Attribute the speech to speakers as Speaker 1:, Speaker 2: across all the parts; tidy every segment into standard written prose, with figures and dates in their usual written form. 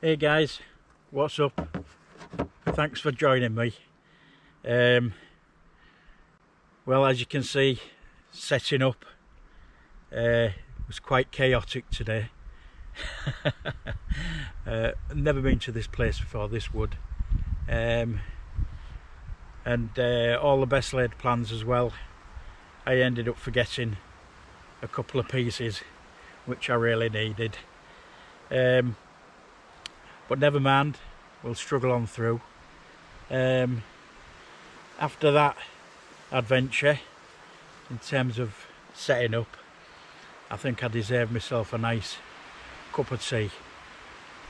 Speaker 1: Hey guys, what's up? Thanks for joining me. Well, as you can see, setting up was quite chaotic today. Never been to this place before, this wood, and all the best laid plans as well. I ended up forgetting a couple of pieces which I really needed, but never mind, we'll struggle on through. After that adventure, in terms of setting up, I think I deserve myself a nice cup of tea.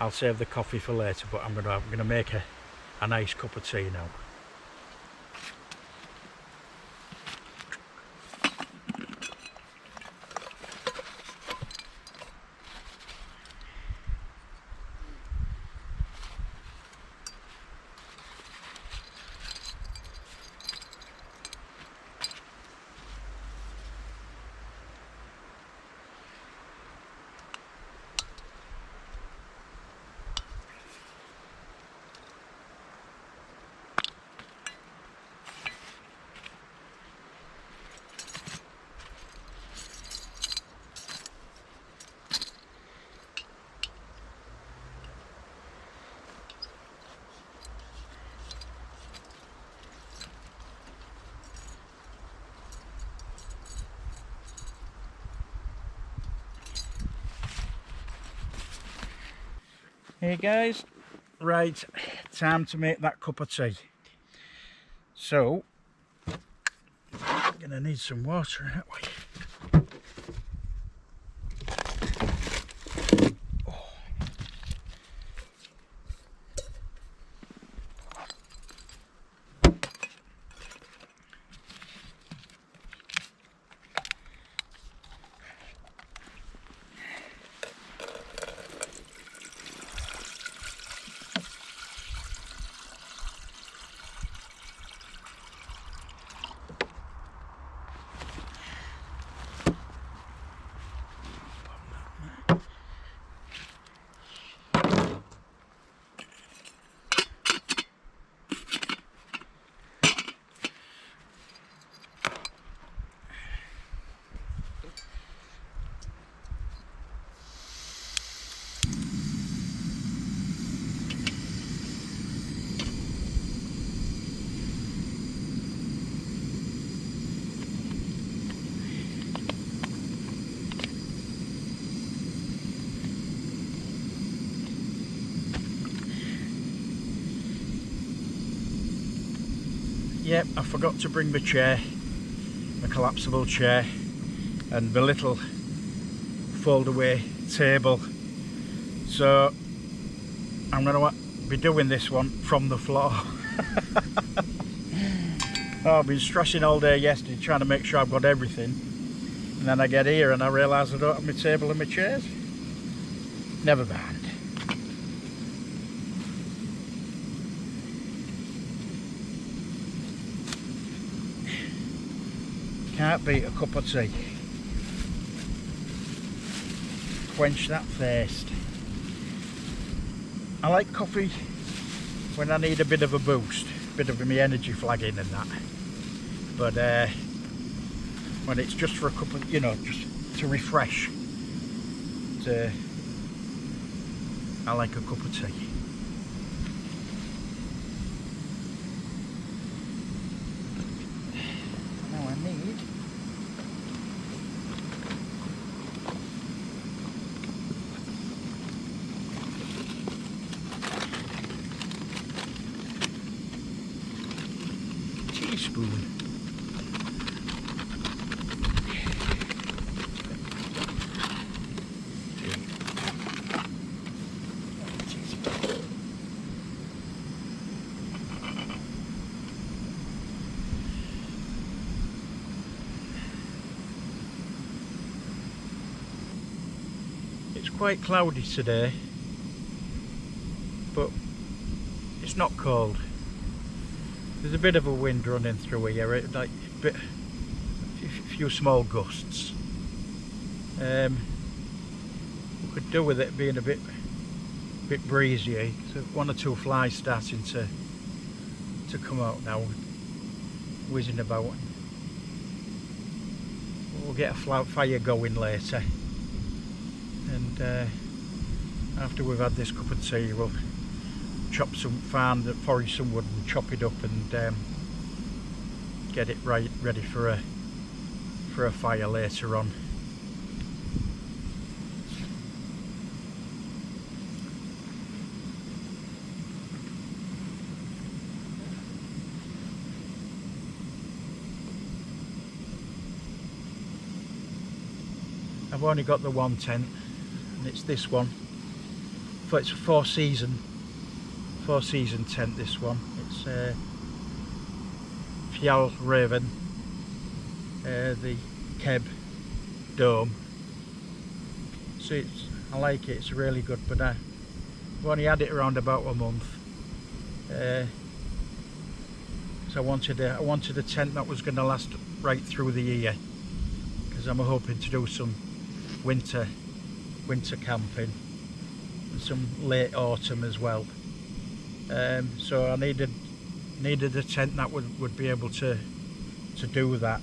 Speaker 1: I'll save the coffee for later, but I'm gonna make a nice cup of tea now. Hey guys, right, time to make that cup of tea. So, I'm gonna need some water, aren't we? Yep, I forgot to bring my chair, my collapsible chair, and the little fold-away table. So I'm going to be doing this one from the floor. Oh, I've been stressing all day yesterday trying to make sure I've got everything, and then I get here and I realise I don't have my table and my chairs. Never mind. Can't beat a cup of tea. Quench that thirst. I like coffee when I need a bit of a boost, a bit of my energy flagging and that. But when it's just for a cup of, just to refresh, I like a cup of tea. Teaspoon. It's quite cloudy today, but it's not cold. There's a bit of a wind running through here, like a few small gusts. We could do with it being a bit bit breezy, so one or two flies starting to come out now, whizzing about. We'll get a fire going later, and after we've had this cup of tea, we'll chop forage some wood and chop it up and get it ready for a fire later on. I've only got the one tent, and it's this one. But it's a four season tent. This one. It's Fjall Raven, the Keb dome. So I like it. It's really good. But I've only had it around about a month. So I wanted a tent that was going to last right through the year, because I'm hoping to do some winter camping and some late autumn as well. So I needed a tent that would be able to do that.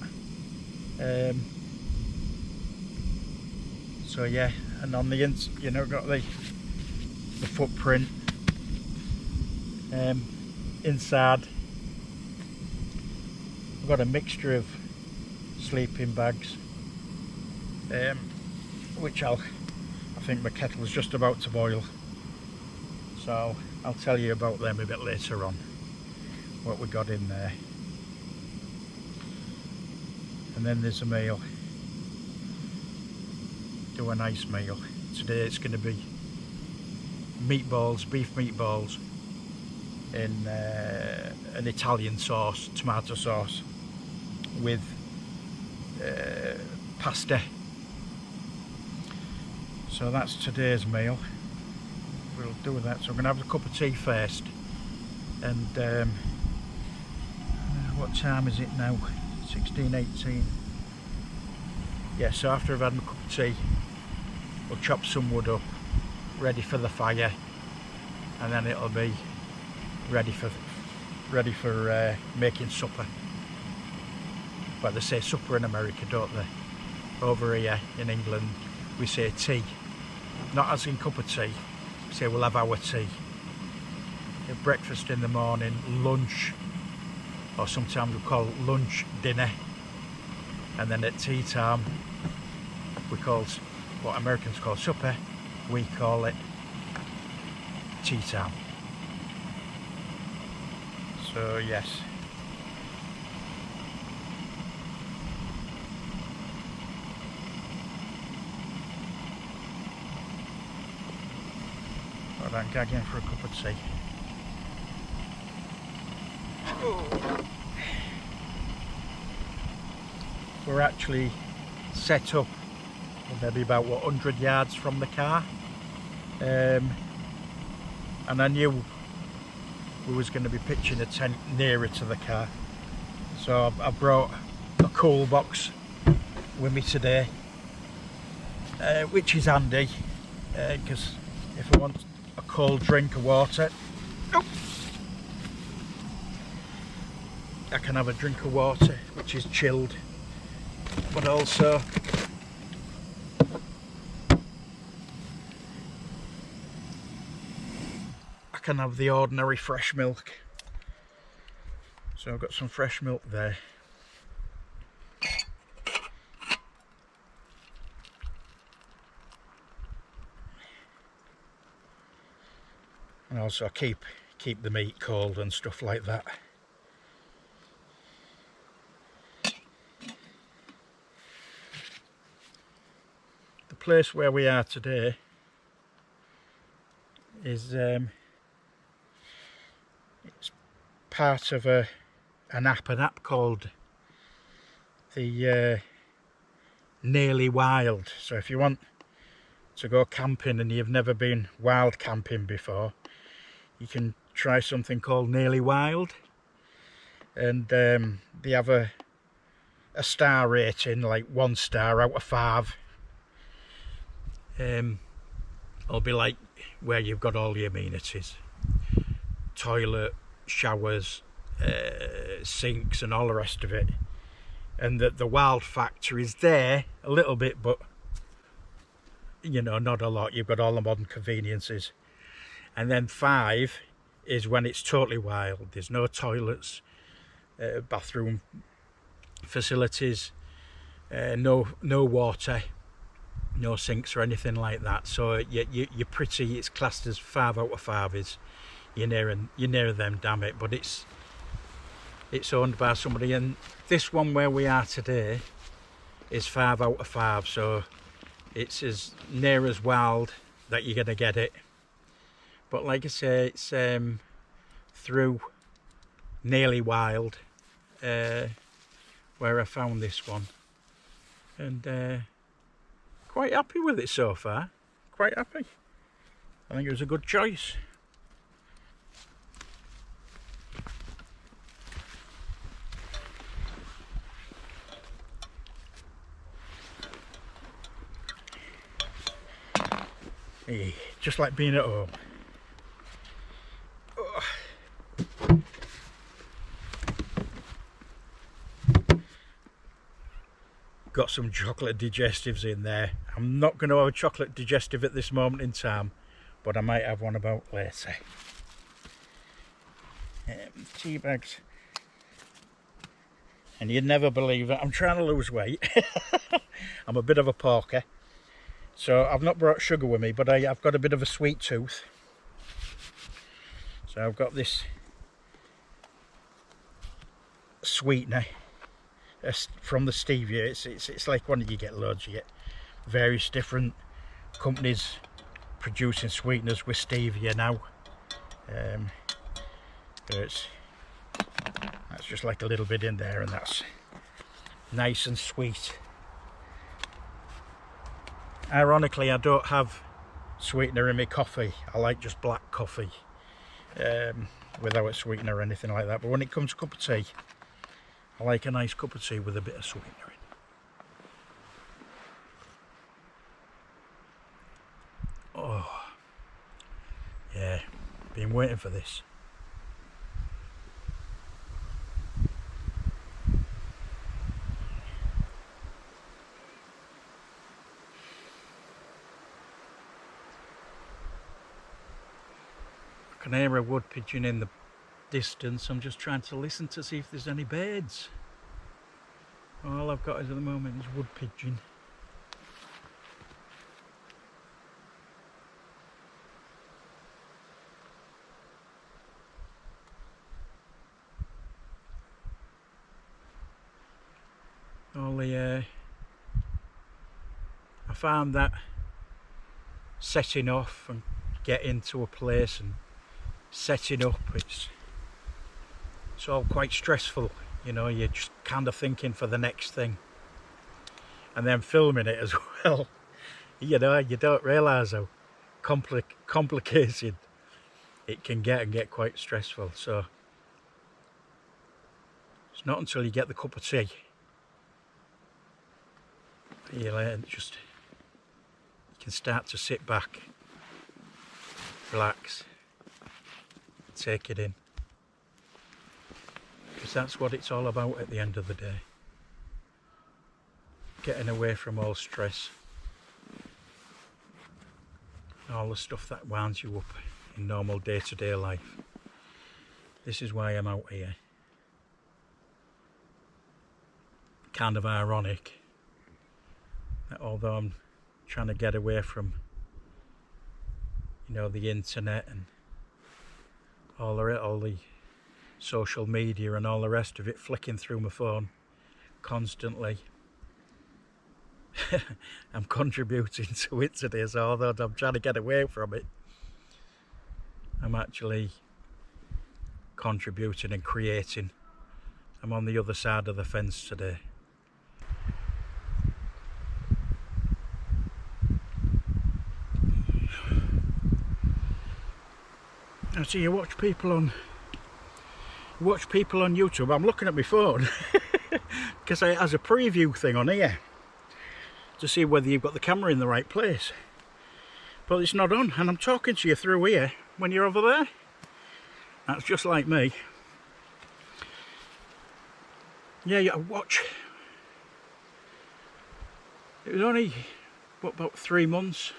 Speaker 1: So yeah, and on the got the footprint inside. I've got a mixture of sleeping bags, which I think my kettle's just about to boil, so I'll tell you about them a bit later on, what we got in there. And then there's a meal. Do a nice meal. Today it's going to be beef meatballs in an Italian sauce, tomato sauce, with pasta. So that's today's meal. We'll do that. So I'm going to have a cup of tea first. And what time is it now? 16:18. Yeah, so after I've had my cup of tea, we'll chop some wood up, ready for the fire, and then it'll be ready for making supper. Well, they say supper in America, don't they? Over here in England, we say tea. Not as in cup of tea. We say we'll have our tea. Have breakfast in the morning, lunch, or sometimes we call it lunch dinner, and then at tea time we call what Americans call supper, we call it tea time. So yes. I'm gagging for a cup of tea. We're actually set up maybe about 100 yards from the car, and I knew we was going to be pitching a tent nearer to the car, so I brought a cool box with me today, which is handy, because if I want a cold drink of water, I can have a drink of water which is chilled, but also I can have the ordinary fresh milk. So I've got some fresh milk there. And also keep the meat cold and stuff like that. The place where we are today is it's part of an app called the Nearly Wild. So if you want to go camping and you've never been wild camping before, you can try something called Nearly Wild, and they have a star rating, like 1 star out of 5. It'll be like where you've got all the amenities, toilet, showers, sinks and all the rest of it, and that the wild factor is there a little bit, but you know, not a lot. You've got all the modern conveniences. And then 5 is when it's totally wild. There's no toilets, bathroom facilities, no water, no sinks or anything like that. So you're pretty, it's classed as 5 out of 5 is you're near them, damn it. But it's owned by somebody, and this one where we are today is 5 out of 5, so it's as near as wild that you're gonna get it. But like I say, it's through nearly wild where I found this one, and quite happy with it so far. Quite happy. I think it was a good choice. Hey, just like being at home. Oh. Got some chocolate digestives in there. I'm not going to have a chocolate digestive at this moment in time, but I might have one about later. Tea bags. And you'd never believe it, I'm trying to lose weight. I'm a bit of a porker. So I've not brought sugar with me, but I've got a bit of a sweet tooth. So I've got this sweetener from the stevia. It's like one that you get loads. You get various different companies producing sweeteners with stevia now. That's just like a little bit in there, and that's nice and sweet. Ironically, I don't have sweetener in my coffee. I like just black coffee without a sweetener or anything like that. But when it comes to a cup of tea, I like a nice cup of tea with a bit of sweetener in. Oh, yeah, been waiting for this. I can hear a wood pigeon in the distance. I'm just trying to listen to see if there's any birds. All I've got is at the moment is wood pigeon. I found that setting off and getting to a place and setting up, it's all quite stressful, you know. You're just kind of thinking for the next thing, and then filming it as well. You know, you don't realise how complicated it can get, and get quite stressful. So it's not until you get the cup of tea you can start to sit back, relax, take it in, because that's what it's all about at the end of the day. Getting away from all stress, all the stuff that winds you up in normal day-to-day life. This is why I'm out here. Kind of ironic that although I'm trying to get away from, you know, the internet and all the social media and all the rest of it, flicking through my phone constantly, I'm contributing to it today. So although I'm trying to get away from it, I'm actually contributing and creating. I'm on the other side of the fence today. I see you watch people on YouTube. I'm looking at my phone because it has a preview thing on here to see whether you've got the camera in the right place. but it's not on, and I'm talking to you through here when you're over there. That's just like me. Yeah, you watch. It was only, what, about 3 months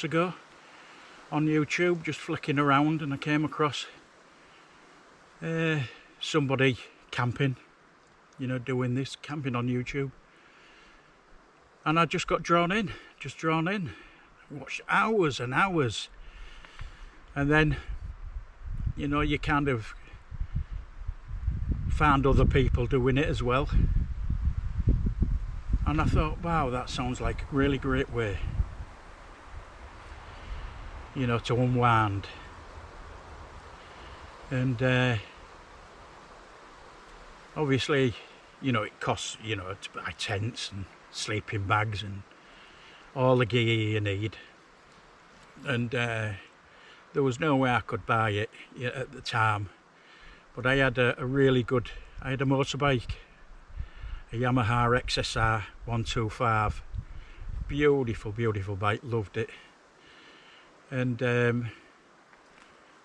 Speaker 1: ago on YouTube, just flicking around, and I came across somebody camping, you know, doing this, camping on YouTube. And I just got drawn in. Watched hours and hours. And then, you know, you kind of found other people doing it as well. And I thought, wow, that sounds like a really great way, you know, to unwind. And obviously, you know, it costs, you know, to buy tents and sleeping bags and all the gear you need. And there was no way I could buy it at the time. But I had a really good, I had a motorbike, a Yamaha XSR 125. Beautiful, beautiful bike, loved it. And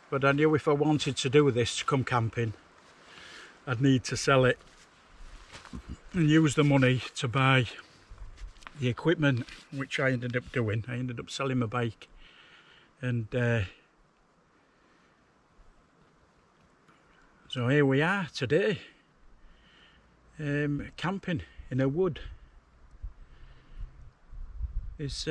Speaker 1: but I knew if I wanted to do this, to come camping, I'd need to sell it and use the money to buy the equipment, which I ended up doing. I ended up selling my bike, and so here we are today, camping in a wood. It's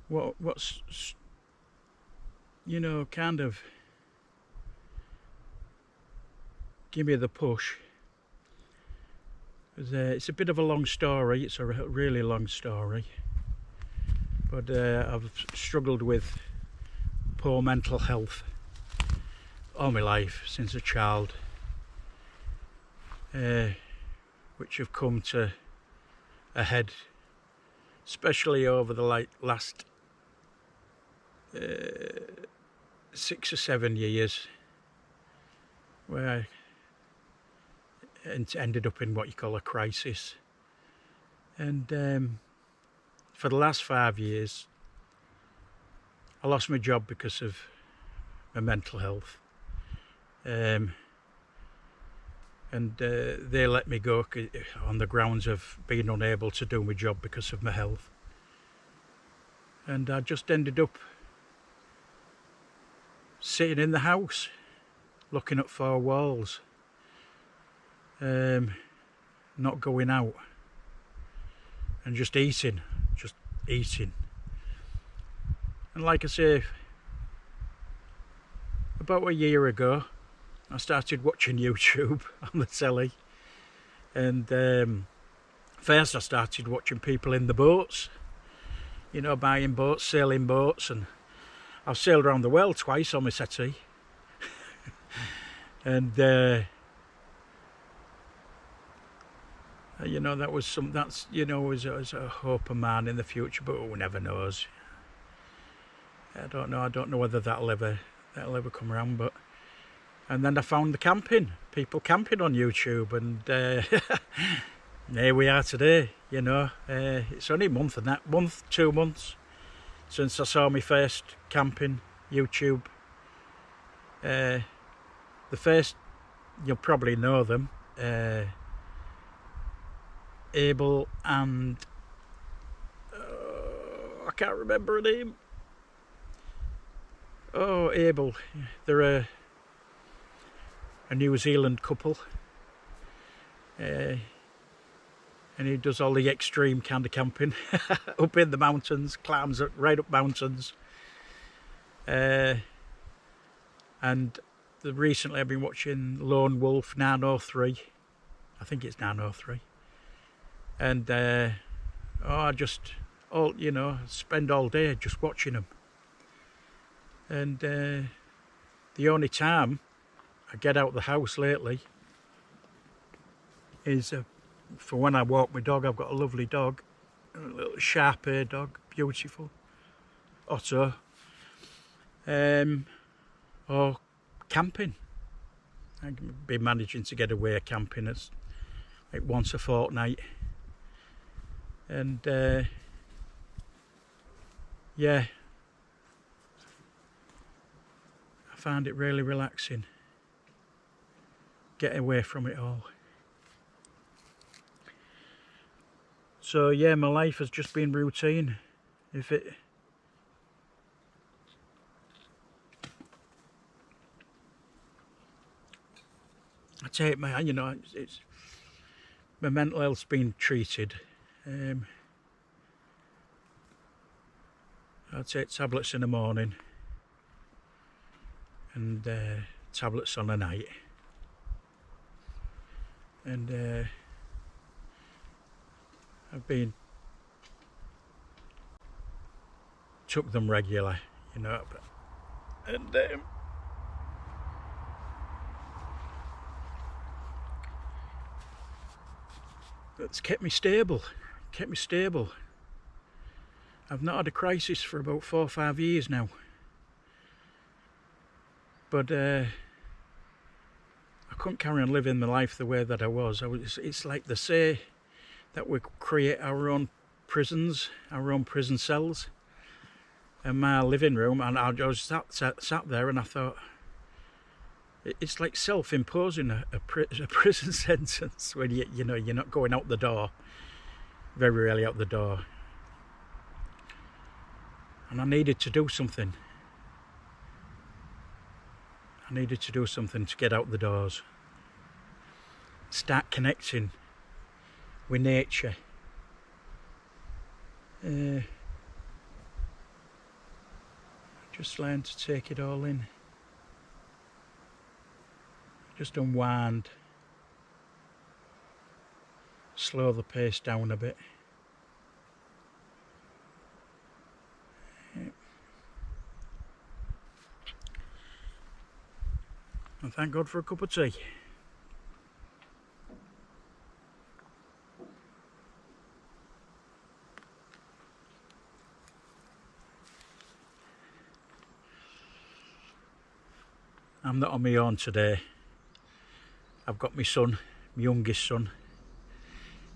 Speaker 1: what's you know, kind of give me the push. It's a bit of a long story. It's a really long story, but I've struggled with poor mental health all my life since a child, which have come to a head, especially over the last 6 or 7 years, where I ended up in what you call a crisis. And for the last 5 years, I lost my job because of my mental health. And they let me go on the grounds of being unable to do my job because of my health. And I just ended up sitting in the house, looking at 4 walls, not going out, and just eating. And like I say, about a year ago, I started watching YouTube on the telly, and first I started watching people in the boats, you know, buying boats, sailing boats, and I've sailed around the world twice on my settee. And you know, that's you know, as a hope of man in the future, but who never knows. I don't know whether that'll ever come around. But and then I found the camping, people camping on YouTube, and here we are today. You know, it's only a month 2 months since I saw my first camping YouTube. The first, you'll probably know them, Abel and I can't remember her name. Oh, Abel. They're a New Zealand couple, and he does all the extreme kind of camping up in the mountains, climbs right up mountains. And recently I've been watching Lone Wolf 903. I think it's 903. And I just spend all day just watching them. And the only time I get out of the house lately is for when I walk my dog. I've got a lovely dog, a little sharp-haired dog, beautiful, Otto. Or camping. I've been managing to get away camping. It's like once a fortnight. And yeah, I find it really relaxing. Get away from it all. So yeah, my life has just been routine. I take my, it's my mental health's been treated. I take tablets in the morning and tablets on the night, and I've been took them regular, and it's kept me stable. I've not had a crisis for about 4 or 5 years now. But I couldn't carry on living my life the way that I was. It's like they say that we create our own prisons, our own prison cells. In my living room, and I was sat there, and I thought, it's like self-imposing a prison sentence when you're not going out the door, very rarely out the door. And I needed to do something. I needed to do something to get out the doors. Start connecting with nature. Just learn to take it all in. Just unwind. Slow the pace down a bit. And thank God for a cup of tea. I'm not on my own today. I've got my son, my youngest son.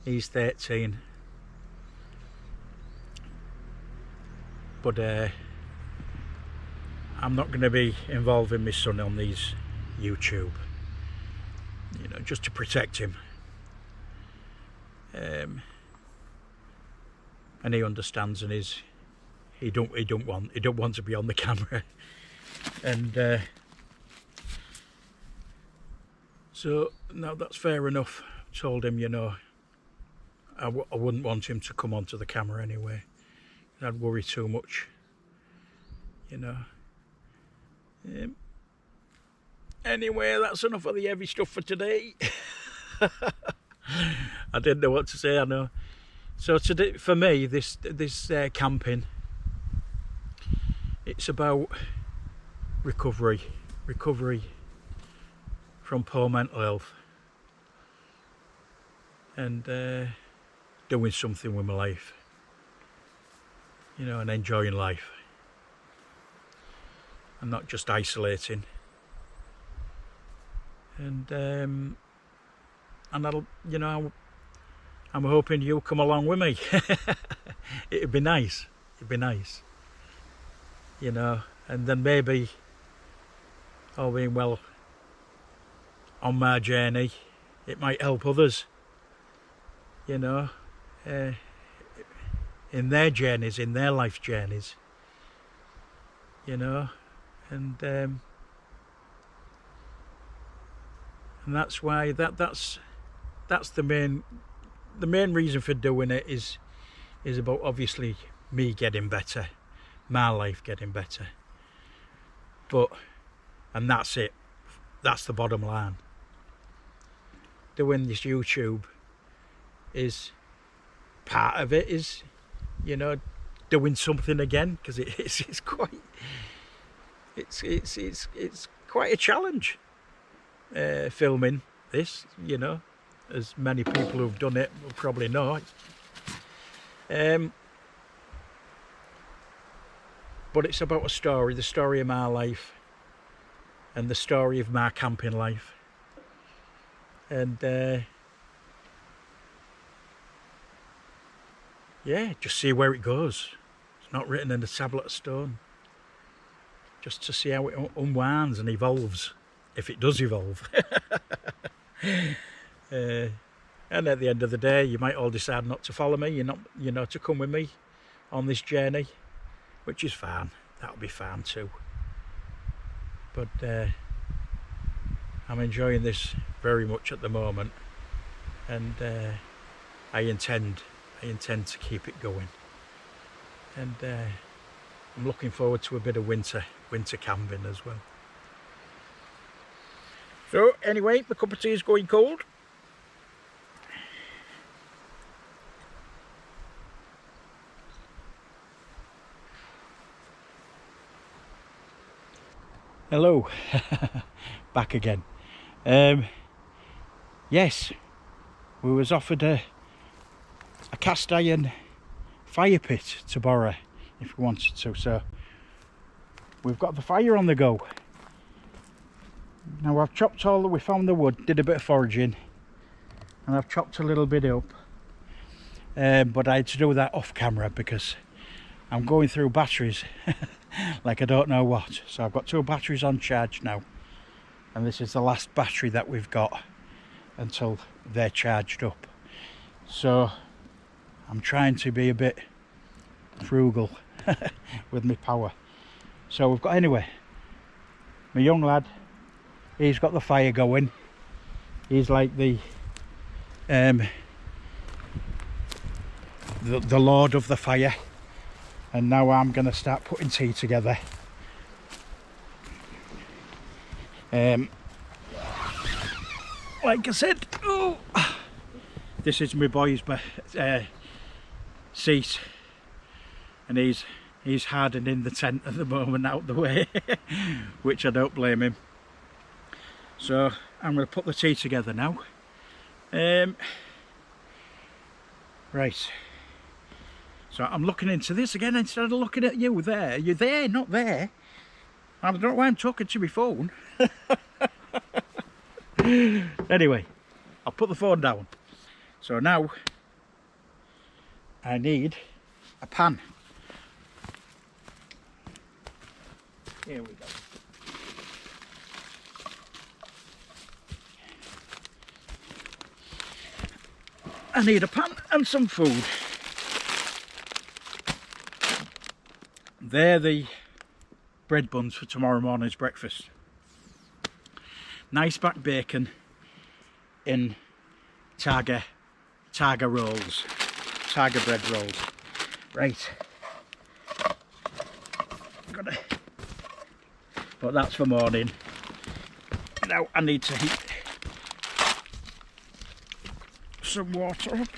Speaker 1: He's 13. But I'm not going to be involving my son on these YouTube, just to protect him. And he understands, and he don't want to be on the camera. And so now that's fair enough. I told him, I wouldn't want him to come onto the camera anyway. I'd worry too much, Anyway, that's enough of the heavy stuff for today. I didn't know what to say, I know. So today, for me, this camping, it's about recovery from poor mental health, and doing something with my life, and enjoying life, and not just isolating. And I'll, I'm hoping you'll come along with me. It'd be nice, and then maybe, all being well, on my journey, it might help others, in their journeys, in their life journeys, and that's why that's the main reason for doing it is about, obviously, me getting better, my life getting better. And that's it. That's the bottom line. Doing this YouTube is part of it, is doing something again, because it's quite a challenge, filming this, as many people who've done it will probably know. But it's about a story, the story of my life, and the story of my camping life. And yeah, just see where it goes. It's not written in a tablet of stone. Just to see how it unwinds and evolves, if it does evolve. And at the end of the day, you might all decide not to follow me. You're not, you know, to come with me on this journey, which is fine. That'll be fine too. But I'm enjoying this very much at the moment, and I intend to keep it going. And I'm looking forward to a bit of winter camping as well. So anyway, the cup of tea is going cold. Hello, back again. Yes, we was offered a cast iron fire pit to borrow if we wanted to, so we've got the fire on the go. Now I've chopped we found the wood, did a bit of foraging, and I've chopped a little bit up, but I had to do that off camera because I'm going through batteries like I don't know what. So I've got 2 batteries on charge now, and this is the last battery that we've got until they're charged up. So I'm trying to be a bit frugal with my power. So we've got, anyway, my young lad, he's got the fire going. He's like the lord of the fire. And now I'm going to start putting tea together. Like I said, oh, this is my boy's seat, and he's hardening the tent at the moment out the way, which I don't blame him. So I'm going to put the tea together now. Right. So I'm looking into this again instead of looking at you there. You're there, not there. I don't know why I'm talking to my phone. Anyway, I'll put the phone down. So now I need a pan. Here we go. I need a pan and some food. They're the bread buns for tomorrow morning's breakfast. Nice back bacon in Targa rolls, Targa bread rolls. Right, but that's for morning. Now I need to heat some water up.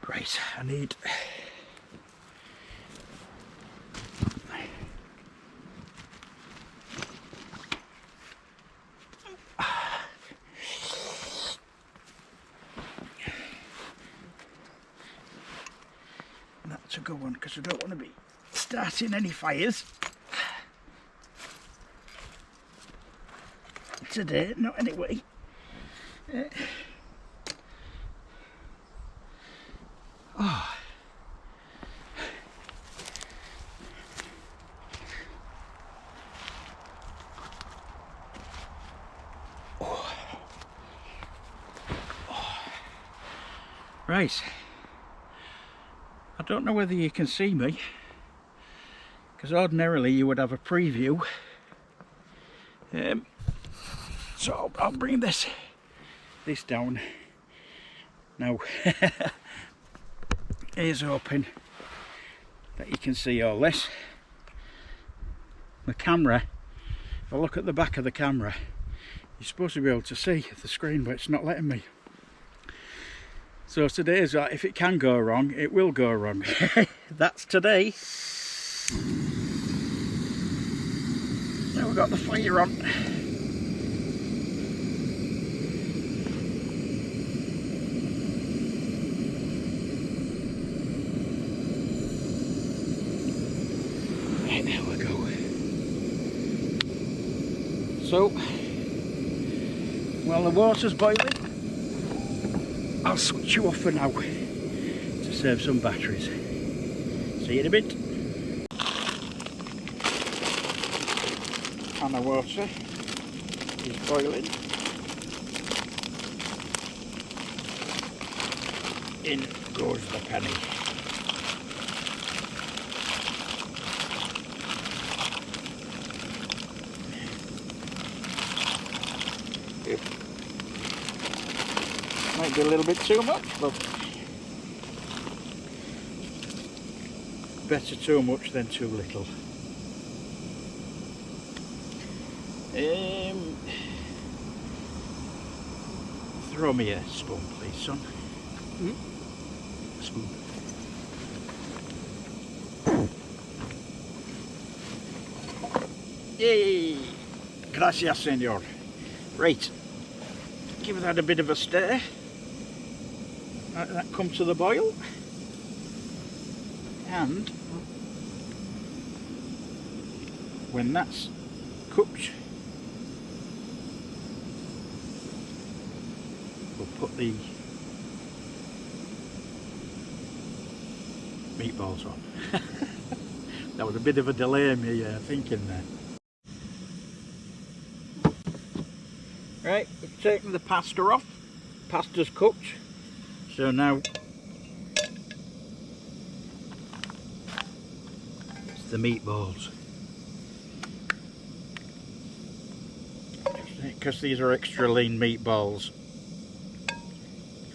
Speaker 1: Right, I need that to go on because I don't want to be starting any fires today, not anyway. Oh. Oh. Oh. Right, I don't know whether you can see me, because ordinarily you would have a preview. So I'll bring this down now. Here's hoping that you can see all this. The camera, if I look at the back of the camera, You're supposed to be able to see the screen, but it's not letting me. So today's, if it can go wrong, it will go wrong. That's today. Now we've got the fire on. Right, there we go. So, while the water's boiling, I'll switch you off for now to save some batteries. See you in a bit. Pan of water is boiling. In goes the penny. Might be a little bit too much, but better too much than too little. Throw me a spoon, please, son. A spoon. Yay! Gracias, senor. Right, give that a bit of a stir. Let that come to the boil. And when that's cooked, we'll put the meatballs on. That was a bit of a delay in me thinking there. Right, we've taken the pasta off. Pasta's cooked. So now it's the meatballs. Because these are extra lean meatballs,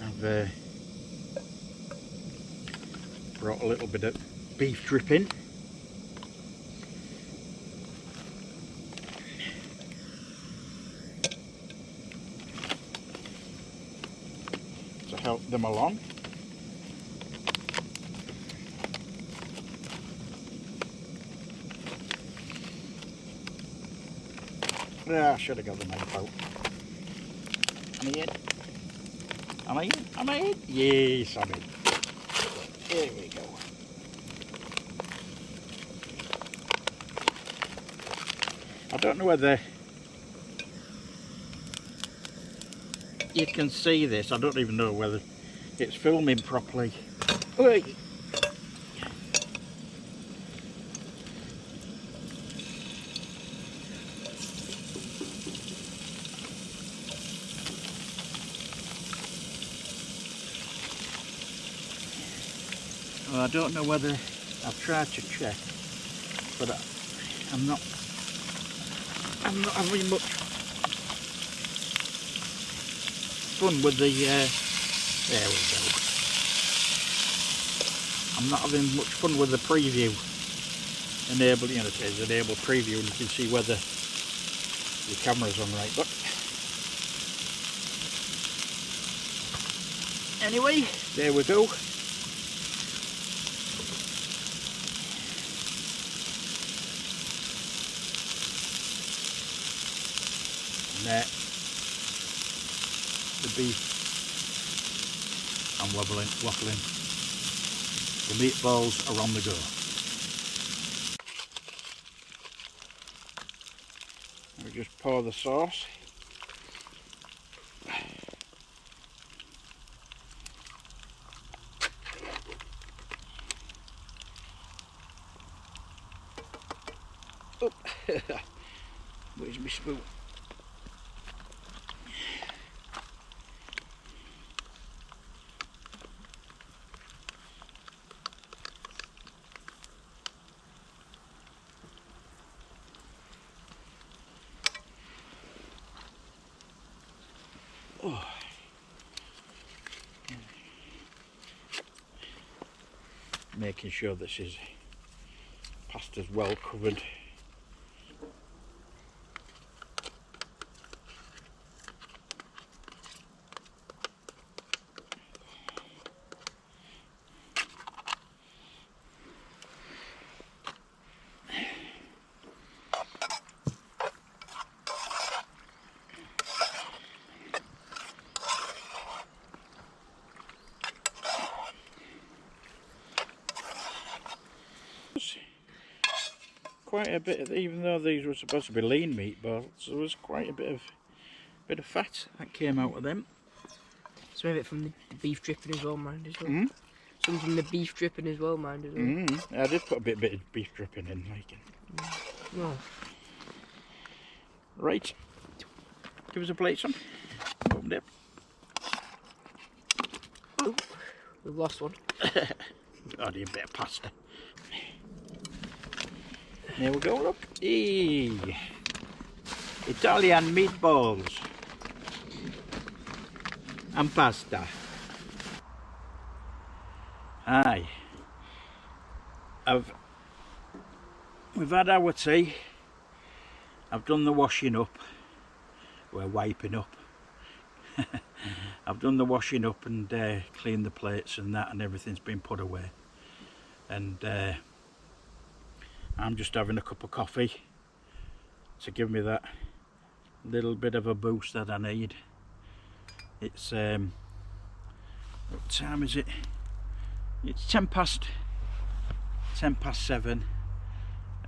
Speaker 1: I've brought a little bit of beef dripping. To help them along. I should have got the knife out. Am I in? Am I in? Am I in? Yes, I'm in. There we go. I don't know whether you can see this. I don't even know whether it's filming properly. Oi. Well, I don't know whether I've tried to check, but I'm not having much fun with the there we go. I'm not having much fun with the preview. Enable, you know, it says enable preview, and you can see whether the camera's on right. But anyway, there we go. And there, the beef and waffling. The meatballs are on the go. We just pour the sauce. Oh, where's my spoon? Oh. Making sure this is pasta's well covered. quite a bit of, even though these were supposed to be lean meatballs, there was quite a bit of fat that came out of them.
Speaker 2: Some of it from the beef dripping as well, mind as well.
Speaker 1: Mm.
Speaker 2: Some from the beef dripping as well, mind as well.
Speaker 1: I did put a bit of beef dripping in, like.
Speaker 2: No.
Speaker 1: Right, give us a plate, son. Open it.
Speaker 2: Oh, we've lost one.
Speaker 1: I need a bit of pasta. There we go, look. Eee. Italian meatballs and pasta. Aye. We've had our tea. I've done the washing up. We're wiping up. I've done the washing up and cleaned the plates and that, and everything's been put away. And I'm just having a cup of coffee to give me that little bit of a boost that I need. It's what time is it? It's 7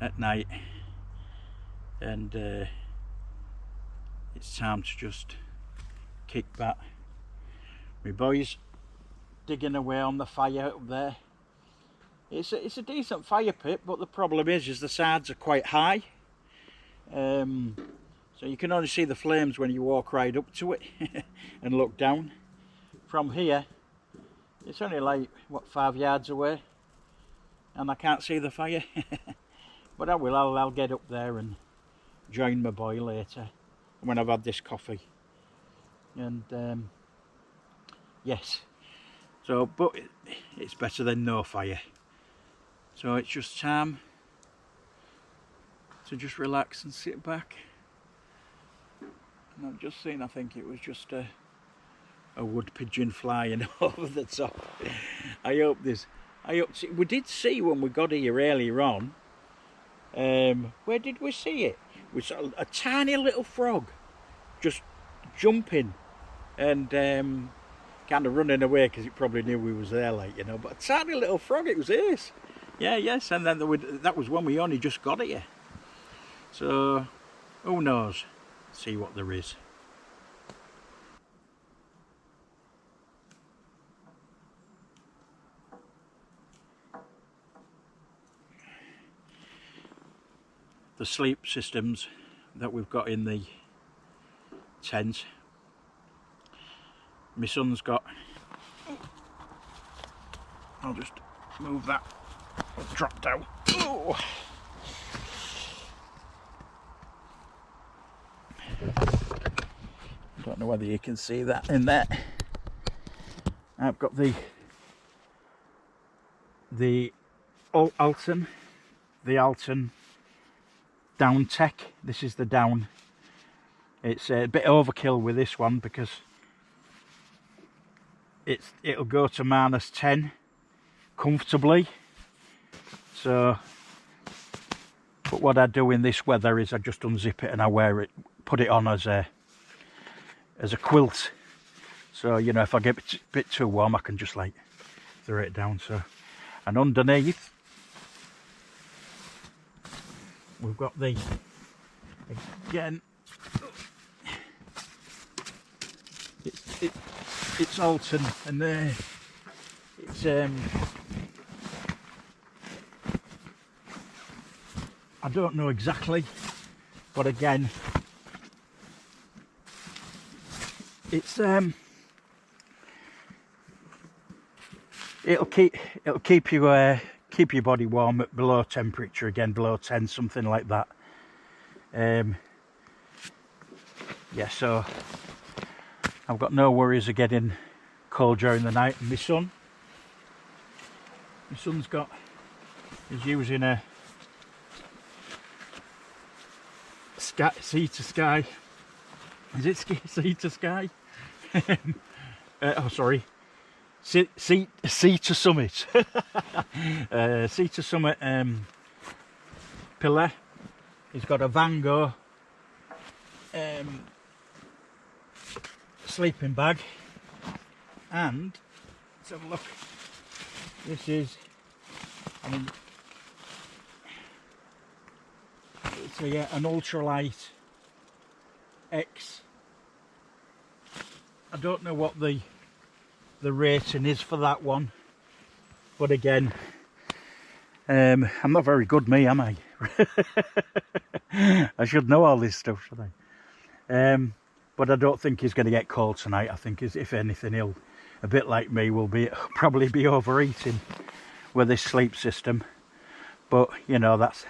Speaker 1: at night, and it's time to just kick back. My boys digging away on the fire up there. It's a decent fire pit, but the problem is the sides are quite high, so you can only see the flames when you walk right up to it and look down. From here it's only like, what, 5 yards away, and I can't see the fire. But I'll get up there and join my boy later when I've had this coffee. And yes, so, but it's better than no fire. So it's just time to just relax and sit back. And I've just seen, I think it was just a wood pigeon flying over the top. I hope we did see when we got here earlier on. Where did we see it? We saw a tiny little frog just jumping and kind of running away because it probably knew we was there, like, you know. But a tiny little frog, it was ace. Yeah, yes, and then that was when we only just got here. So who knows? See what there is. The sleep systems that we've got in the tent. My son's got, I'll just move that, drop down. Oh. Don't know whether you can see that in there. I've got the Alton Down Tech. This is the down. It's a bit overkill with this one because it'll go to -10 comfortably. So, but what I do in this weather is I just unzip it and I wear it, put it on as a quilt. So, you know, if I get a bit too warm, I can just like throw it down. So, and underneath we've got the, again, it's Alton, and it's I don't know exactly, but again, it's it'll keep your body warm at below temperature, again below 10, something like that. Yeah, so I've got no worries of getting cold during the night. And my son's he's using a sea to sky. Is it sea to sky? Oh, sorry. Sea to summit. Sea to summit pillar. He's got a Van Gogh sleeping bag, and let's have a look. This is, I mean, So yeah, an ultralight X. I don't know what the rating is for that one, but again, I'm not very good, me, am I? I should know all this stuff, should I? But I don't think he's going to get cold tonight. I think, if anything, he'll, a bit like me, will probably be overeating with this sleep system. But you know, that's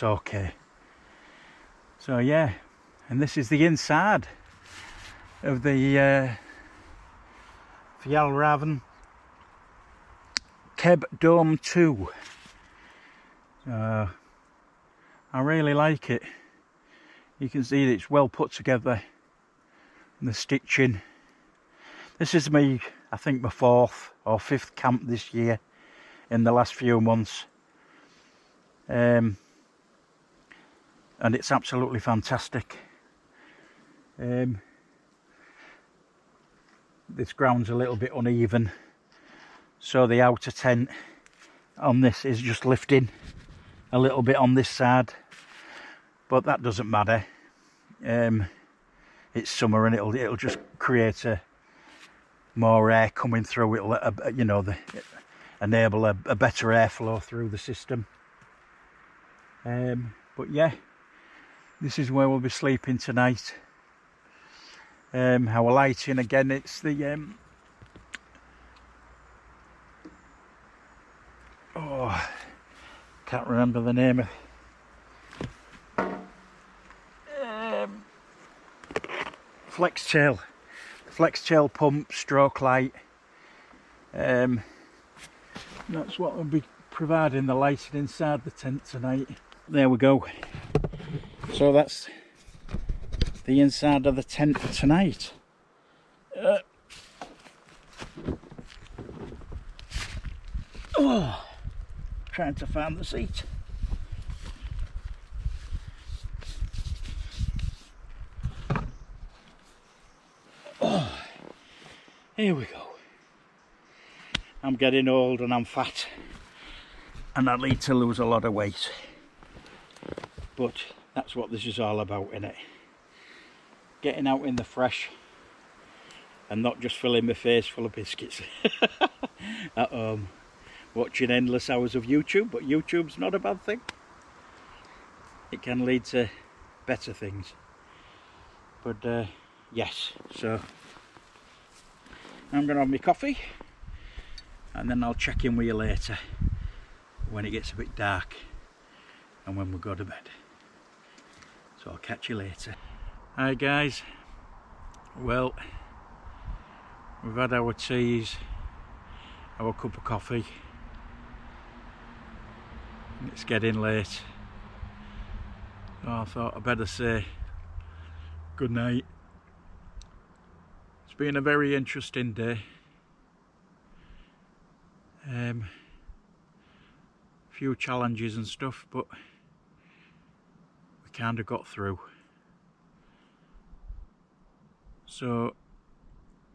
Speaker 1: okay. So yeah, and this is the inside of the Fjallraven Keb Dome 2. I really like it. You can see that it's well put together, and the stitching. This is me, I think, my 4th or 5th camp this year in the last few months. And it's absolutely fantastic. This ground's a little bit uneven, so the outer tent on this is just lifting a little bit on this side, but that doesn't matter. It's summer and it'll just create more air coming through. It'll you know, enable a better airflow through the system. But yeah, this is where we'll be sleeping tonight. Our lighting, again, it's the oh, can't remember the name of flex tail pump stroke light. That's what will be providing the lighting inside the tent tonight. There we go. So that's the inside of the tent for tonight. Trying to find the seat. Here we go. I'm getting old and I'm fat, and I need to lose a lot of weight. But that's what this is all about, innit? Getting out in the fresh and not just filling my face full of biscuits at home, watching endless hours of YouTube. But YouTube's not a bad thing. It can lead to better things. But yes, so I'm going to have my coffee and then I'll check in with you later when it gets a bit dark and when we go to bed. So I'll catch you later. Hi guys, well, we've had our teas, our cup of coffee, and it's getting late, so I thought I'd better say good night. It's been a very interesting day. Few challenges and stuff, but we kind of got through. So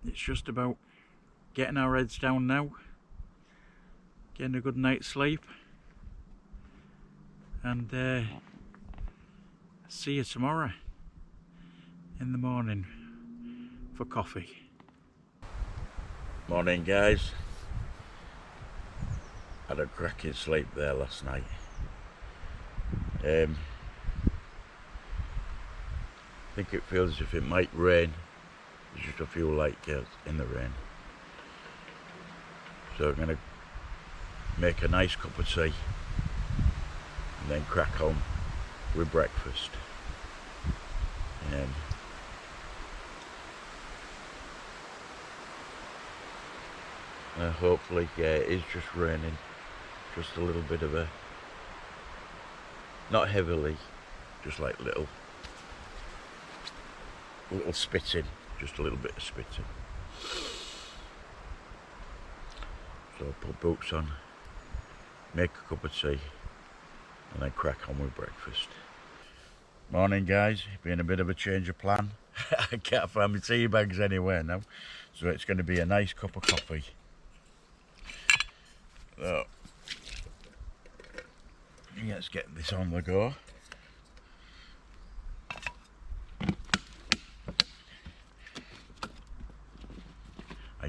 Speaker 1: it's just about getting our heads down now, getting a good night's sleep, and see you tomorrow in the morning for coffee. Morning guys. Had a cracking sleep there last night. I think it feels as if it might rain. There's just a few light clouds in the rain. So I'm going to make a nice cup of tea and then crack on with breakfast. Hopefully, yeah, it is just raining. Just a little bit of a, not heavily, just like little spitting, just a little bit of spitting. So I'll put boots on, make a cup of tea, and then crack on with breakfast. Morning guys, been a bit of a change of plan. I can't find my tea bags anywhere now, so it's going to be a nice cup of coffee. So let's get this on the go.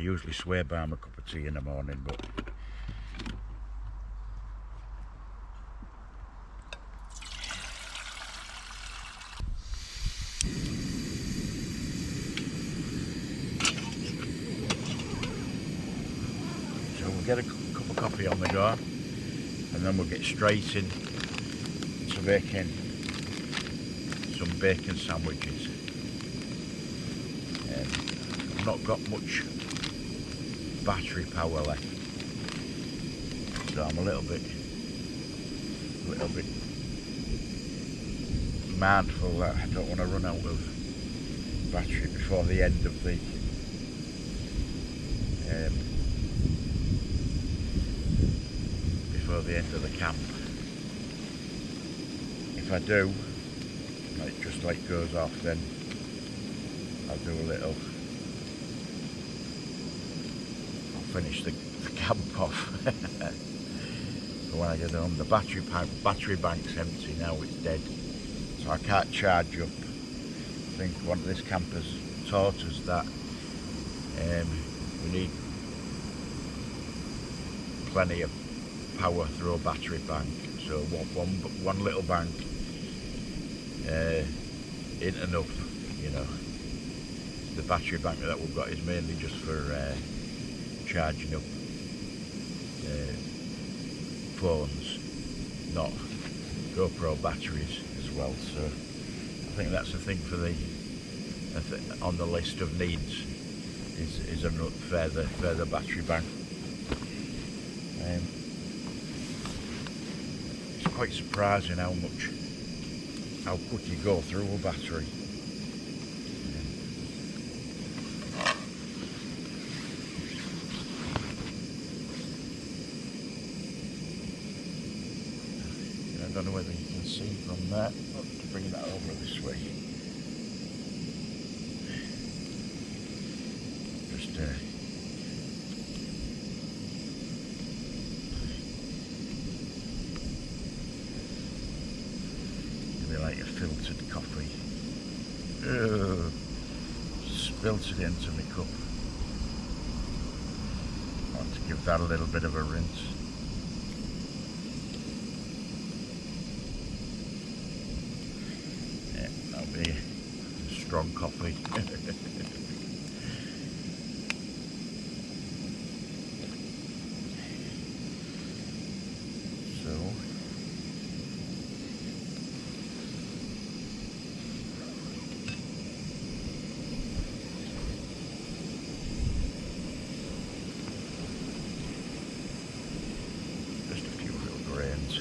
Speaker 1: usually swear by my cup of tea in the morning, but so we'll get a cup of coffee on the go, and then we'll get straight in to making some bacon sandwiches. I've not got much battery power left, so I'm a little bit mindful that I don't want to run out of battery before the end of the camp. If I do, like just like goes off, then I'll do a little. I'll finish the camp off. But when I get home, the battery bank's empty now. It's dead, so I can't charge up. I think one of this camper's taught us that we need plenty of power through a battery bank. So one little bank isn't enough, you know. The battery bank that we've got is mainly just for charging up phones, not GoPro batteries as well. So I think that's the thing for on the list of needs is a further battery bank. It's quite surprising how quick you go through a battery. I don't know whether you can see from that. I'll have to bring that over this way. Just maybe like a filtered coffee. Spilt it into my cup. I want to give that a little bit of a rinse. Strong coffee. So just a few little grains.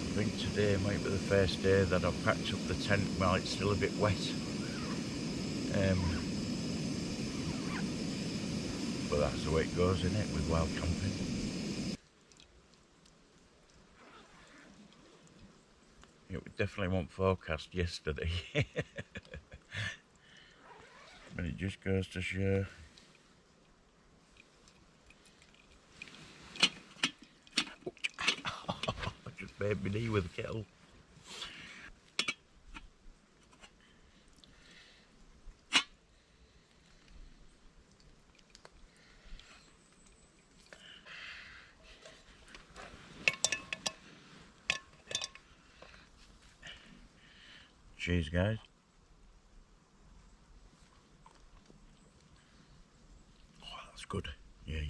Speaker 1: I think today might be the first day that I've packed up the tent while it's still a bit wet. But that's the way it goes, isn't it, with wild camping. It definitely wasn't forecast yesterday. But it just goes to show. I just made my knee with the kettle. Cheers, guys. Oh, that's good. Yeah.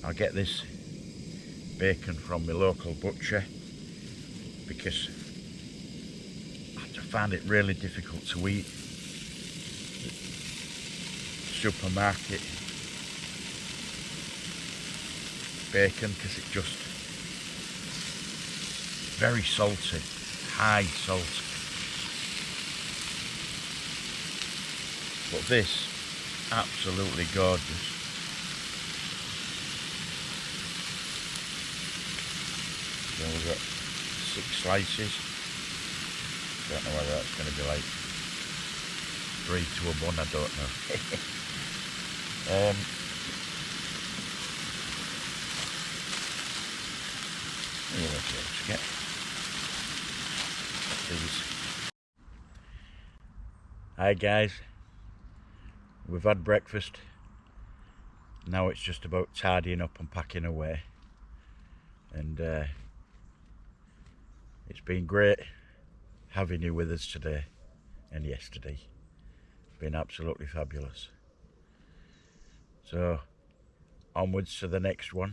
Speaker 1: I'll get this bacon from my local butcher because I find it really difficult to eat supermarket bacon because it just very salty, high salt. But this, absolutely gorgeous. So we've got 6 slices. Don't know whether that's going to be like 3 to 1, I don't know. Yeah, let's get these. Hi guys, we've had breakfast. Now it's just about tidying up and packing away. And it's been great having you with us today and yesterday. It's been absolutely fabulous. So onwards to the next one.